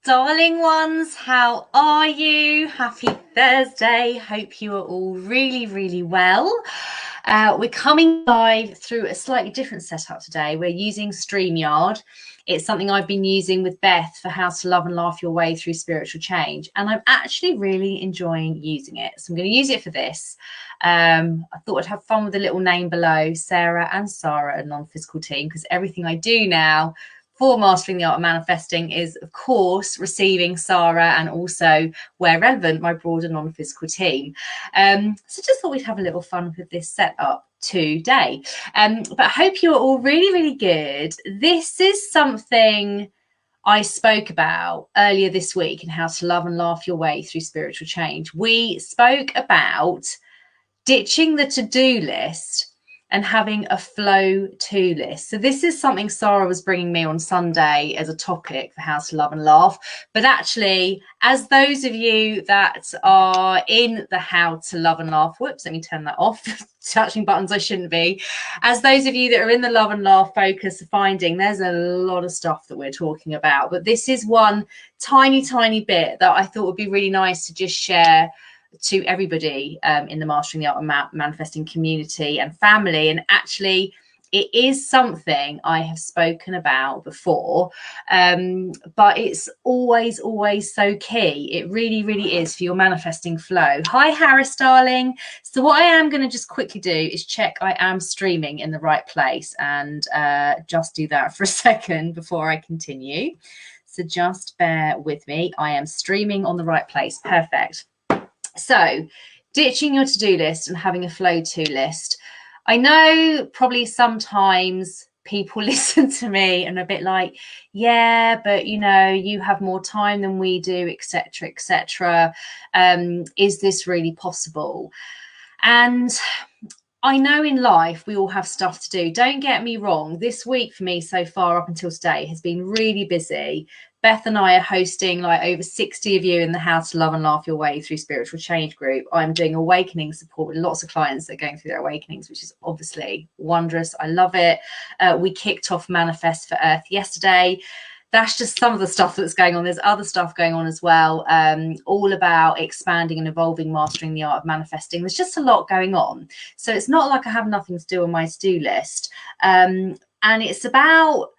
Darling ones, how are you? Happy Thursday. Hope you are all really well. We're coming live through a slightly different setup today. We're using StreamYard. It's something I've been using with Beth for how to love and laugh your way through spiritual change. And I'm actually really enjoying using it. So I'm going to use it for this. I thought I'd have fun with the little name below, Sarah and Sarah, a non-physical team, because everything I do now for Mastering the Art of Manifesting is, of course, receiving Sarah and also, where relevant, my broader non-physical team. So just thought we'd have a little fun with this setup today. But I hope you're all really good. This is something I spoke about earlier this week in how to love and laugh your way through spiritual change. We spoke about ditching the to-do list and having a flow to list. So this is something Sarah was bringing me on Sunday as a topic for how to love and laugh. But actually, as those of you that are in the how to love and laugh, whoops, let me turn that off, touching buttons I shouldn't be. As those of you that are in the love and laugh focus are finding, there's a lot of stuff that we're talking about. But this is one tiny bit that I thought would be really nice to just share to everybody in the Mastering the Art of Manifesting community and family. And actually, it is something I have spoken about before, but it's always so key. It really is for your manifesting flow. Hi, Harris, darling. So what I am going to just quickly do is check I am streaming in the right place, and just do that for a second before I continue. So just bear with me. I am streaming on the right place. Perfect. So ditching your to-do list and having a flow to list. I know probably sometimes people listen to me and are a bit like, yeah, but you know, you have more time than we do, etc. Is this really possible? And I know in life we all have stuff to do. Don't get me wrong. This week for me so far up until today has been really busy. Beth and I are hosting like over 60 of you in the How to Love and Laugh Your Way Through Spiritual Change group. I'm doing awakening support with lots of clients that are going through their awakenings, which is obviously wondrous. I love it. We kicked off Manifest for Earth yesterday. That's just some of the stuff that's going on. There's other stuff going on as well, all about expanding and evolving, mastering the art of manifesting. There's just a lot going on. So it's not like I have nothing to do on my to-do list. And it's about,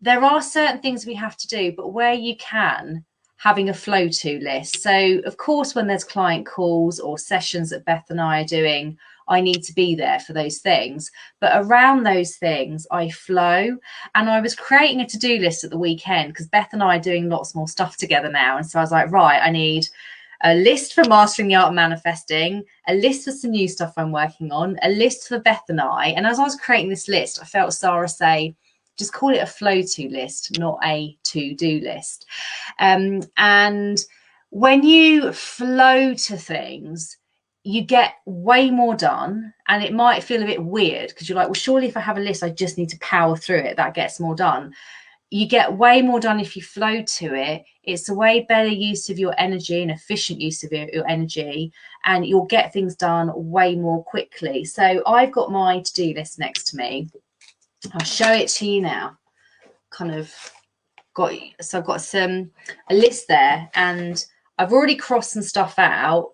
there are certain things we have to do, but where you can, having a flow to list. So of course, when there's client calls or sessions that Beth and I are doing, I need to be there for those things. But around those things, I flow. And I was creating a to-do list at the weekend because Beth and I are doing lots more stuff together now. And so I was like, right, I need a list for Mastering the Art of Manifesting, a list for some new stuff I'm working on, a list for Beth and I. And as I was creating this list, I felt Sarah say, just call it a flow to list, not a to-do list. And when you flow to things, you get way more done. And it might feel a bit weird because you're like, well, surely if I have a list, I just need to power through it. That gets more done. You get way more done if you flow to it. It's a way better use of your energy and efficient use of your energy, and you'll get things done way more quickly. So I've got my to-do list next to me. I'll show it to you now. Kind of got, so I've got a list there, and I've already crossed some stuff out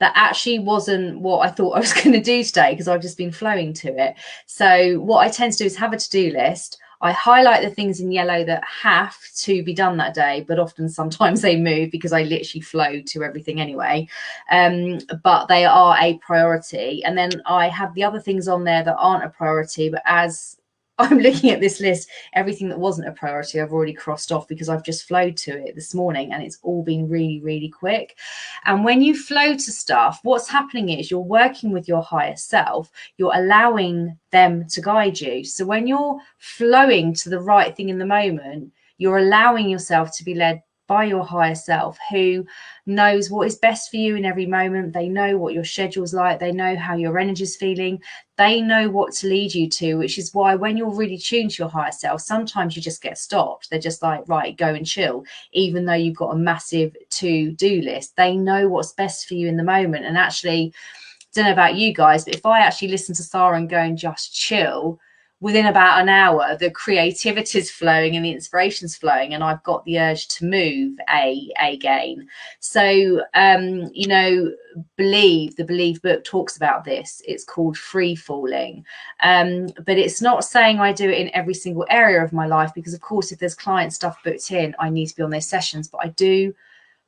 that actually wasn't what I thought I was going to do today because I've just been flowing to it. So what I tend to do is have a to-do list. I highlight the things in yellow that have to be done that day, but often sometimes they move because I literally flow to everything anyway. But they are a priority. And then I have the other things on there that aren't a priority, but as I'm looking at this list, everything that wasn't a priority I've already crossed off because I've just flowed to it this morning, and it's all been really quick. And when you flow to stuff, what's happening is you're working with your higher self. You're allowing them to guide you. So when you're flowing to the right thing in the moment, you're allowing yourself to be led by your higher self, who knows what is best for you in every moment. They know what your schedule's like. They know how your energy's feeling. They know what to lead you to, which is why when you're really tuned to your higher self, sometimes you just get stopped. They're just like, right, go and chill, even though you've got a massive to-do list. They know what's best for you in the moment. And actually, I don't know about you guys, but if I actually listen to Sarah and go and just chill, within about an hour, the creativity's flowing and the inspiration's flowing, and I've got the urge to move again. So, you know, the Believe book talks about this. It's called free falling. But it's not saying I do it in every single area of my life, because of course, if there's client stuff booked in, I need to be on those sessions, but I do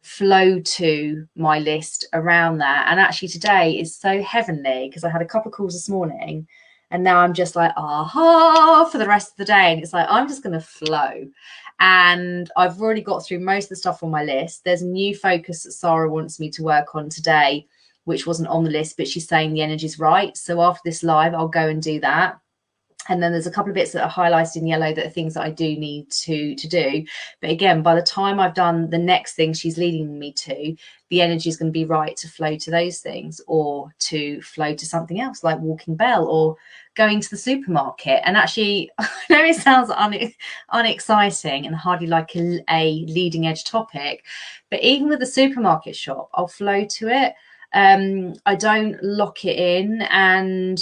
flow to my list around that. And actually today is so heavenly, because I had a couple of calls this morning, and now I'm just like, aha, for the rest of the day. And it's like, I'm just going to flow. And I've already got through most of the stuff on my list. There's a new focus that Sarah wants me to work on today, which wasn't on the list, but she's saying the energy's right. So after this live, I'll go and do that. And then there's a couple of bits that are highlighted in yellow that are things that I do need to do. But again, by the time I've done the next thing she's leading me to, the energy is going to be right to flow to those things, or to flow to something else like walking Bell or going to the supermarket. And actually, I know it sounds unexciting and hardly like a leading edge topic, but even with the supermarket shop, I'll flow to it. I don't lock it in. And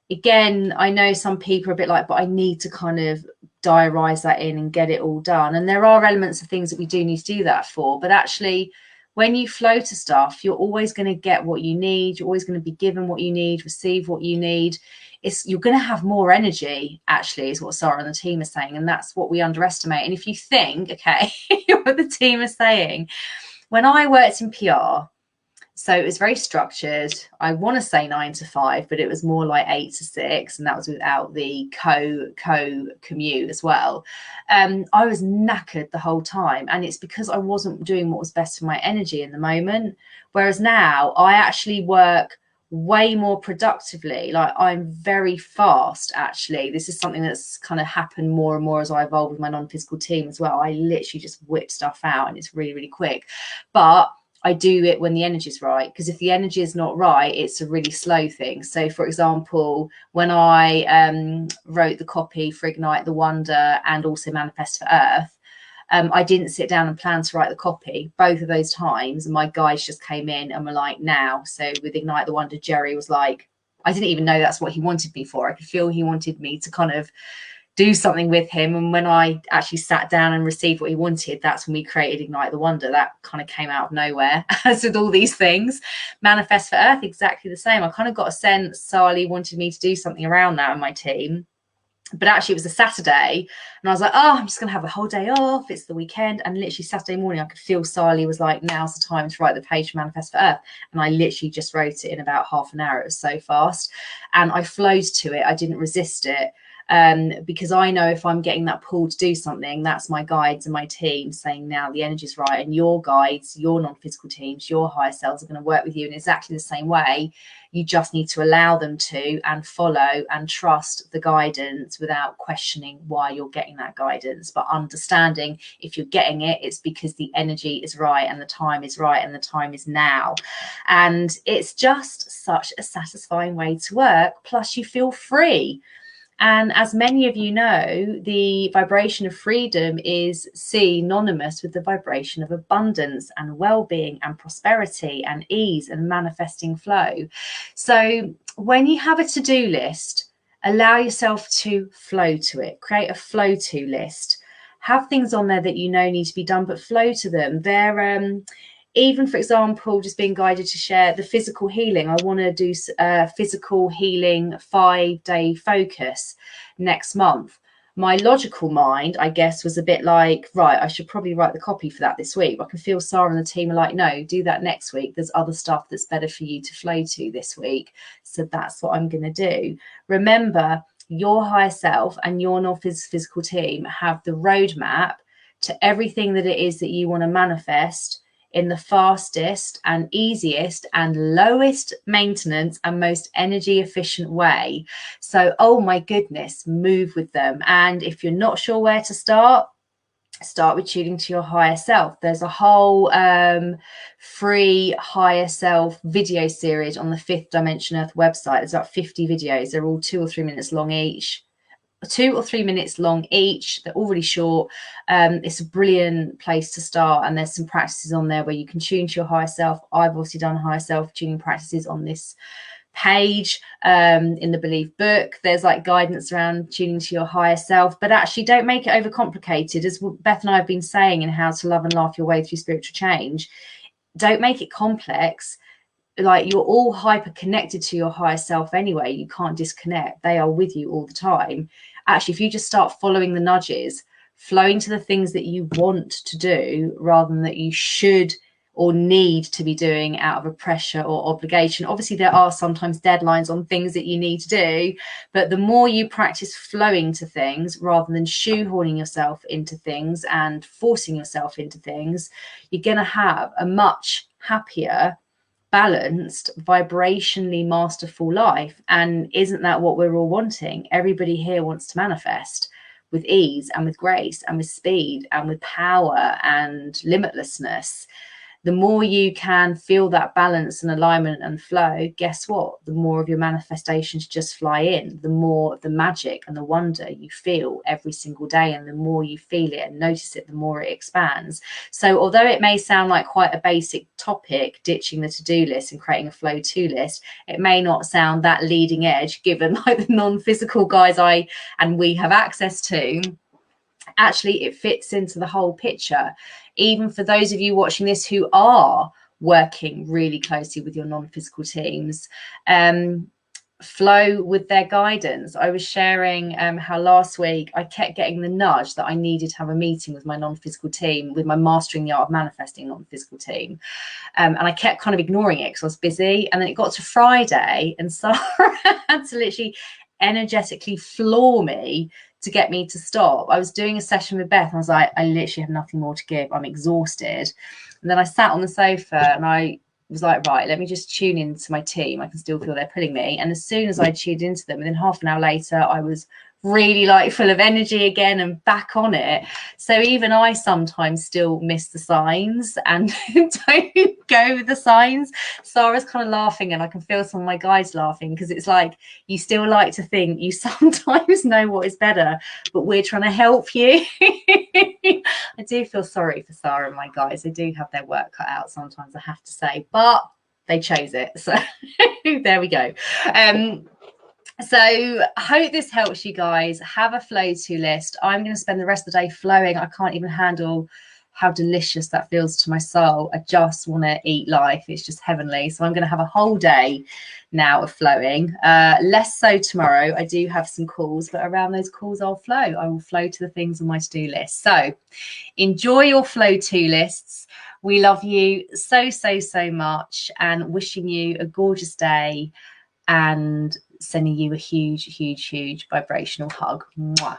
again, I know some people are a bit like, but I need to kind of diarise that in and get it all done. And there are elements of things that we do need to do that for. But actually, when you flow to stuff, you're always going to get what you need. You're always going to be given what you need, receive what you need. You're going to have more energy, actually, is what Sarah and the team are saying. And that's what we underestimate. And if you think, okay, what the team are saying, when I worked in PR, so it was very structured. I want to say 9 to 5, but it was more like 8 to 6, and that was without the commute as well. I was knackered the whole time, and it's because I wasn't doing what was best for my energy in the moment. Whereas now I actually work way more productively. Like, I'm very fast, actually. This is something that's kind of happened more and more as I evolve with my non-physical team as well. I literally just whip stuff out, and it's really, really quick. But I do it when the energy is right, because if the energy is not right, it's a really slow thing. So, for example, when I wrote the copy for Ignite the Wonder and also Manifest for Earth, I didn't sit down and plan to write the copy both of those times. And my guys just came in and were like, now. So with Ignite the Wonder, Jerry was like, I didn't even know that's what he wanted me for. I could feel he wanted me to kind of do something with him. And when I actually sat down and received what he wanted, that's when we created Ignite the Wonder. That kind of came out of nowhere. As with all these things, Manifest for Earth, exactly the same. I kind of got a sense Sally wanted me to do something around that in my team. But actually, it was a Saturday, and I was like, oh, I'm just going to have a whole day off. It's the weekend. And literally Saturday morning, I could feel Sally was like, now's the time to write the page for Manifest for Earth. And I literally just wrote it in about half an hour. It was so fast. And I flowed to it. I didn't resist it. Because I know if I'm getting that pull to do something, that's my guides and my team saying, now the energy's right. And your guides, your non-physical teams, your higher selves are going to work with you in exactly the same way. You just need to allow them to, and follow and trust the guidance without questioning why you're getting that guidance, but understanding if you're getting it, it's because the energy is right and the time is right and the time is now. And it's just such a satisfying way to work. Plus you feel free. And as many of you know, the vibration of freedom is synonymous with the vibration of abundance and well-being and prosperity and ease and manifesting flow. So when you have a to-do list, allow yourself to flow to it. Create a flow to list. Have things on there that you know need to be done, but flow to them. They're even, for example, just being guided to share the physical healing. I want to do physical healing 5-day focus next month. My logical mind, I guess, was a bit like, right, I should probably write the copy for that this week. I can feel Sarah and the team are like, no, do that next week. There's other stuff that's better for you to flow to this week. So that's what I'm going to do. Remember, your higher self and your non-physical team have the roadmap to everything that it is that you want to manifest in the fastest and easiest and lowest maintenance and most energy efficient way. So, oh my goodness, move with them. And if you're not sure where to start with tuning to your higher self. There's a whole free higher self video series on the Fifth Dimension Earth website. There's about 50 videos. They're all 2 or 3 minutes long each. 2 or 3 minutes long each. They're all really short. It's a brilliant place to start, and there's some practices on there where you can tune to your higher self. I've obviously done higher self tuning practices on this page in the Believe book. There's like guidance around tuning to your higher self, but actually don't make it overcomplicated. As Beth and I have been saying in How to Love and Laugh Your Way Through Spiritual Change, don't make it complex. Like, you're all hyper connected to your higher self anyway. You can't disconnect. They are with you all the time. Actually, if you just start following the nudges, flowing to the things that you want to do rather than that you should or need to be doing out of a pressure or obligation. Obviously, there are sometimes deadlines on things that you need to do, but the more you practice flowing to things rather than shoehorning yourself into things and forcing yourself into things, you're going to have a much happier, balanced, vibrationally masterful life. And isn't that what we're all wanting? Everybody here wants to manifest with ease and with grace and with speed and with power and limitlessness. The more you can feel that balance and alignment and flow, guess what? The more of your manifestations just fly in, the more of the magic and the wonder you feel every single day. And the more you feel it and notice it, the more it expands. So although it may sound like quite a basic topic, ditching the to-do list and creating a flow to list, it may not sound that leading edge given like the non-physical guys we have access to. Actually, it fits into the whole picture. Even for those of you watching this who are working really closely with your non-physical teams, flow with their guidance. I was sharing how last week I kept getting the nudge that I needed to have a meeting with my non-physical team, with my Mastering the Art of Manifesting non-physical team. And I kept kind of ignoring it because I was busy. And then it got to Friday and Sarah had to literally energetically floor me to get me to stop. I was doing a session with Beth and I was like, I literally have nothing more to give. I'm exhausted. And then I sat on the sofa and I was like, right, let me just tune into my team. I can still feel they're pulling me. And as soon as I tuned into them, within half an hour later, I was really like full of energy again and back on it. So even I sometimes still miss the signs and don't go with the signs. Sarah's kind of laughing and I can feel some of my guys laughing because it's like, you still like to think you sometimes know what is better, but we're trying to help you. I do feel sorry for Sarah and my guys. They do have their work cut out sometimes, I have to say, but they chose it. So there we go. So I hope this helps you guys. Have a flow to list. I'm going to spend the rest of the day flowing. I can't even handle how delicious that feels to my soul. I just want to eat life. It's just heavenly. So I'm going to have a whole day now of flowing. Less so tomorrow. I do have some calls, but around those calls I'll flow. I will flow to the things on my to-do list. So enjoy your flow to lists. We love you so, so, so much and wishing you a gorgeous day and sending you a huge, huge, huge vibrational hug. Mwah.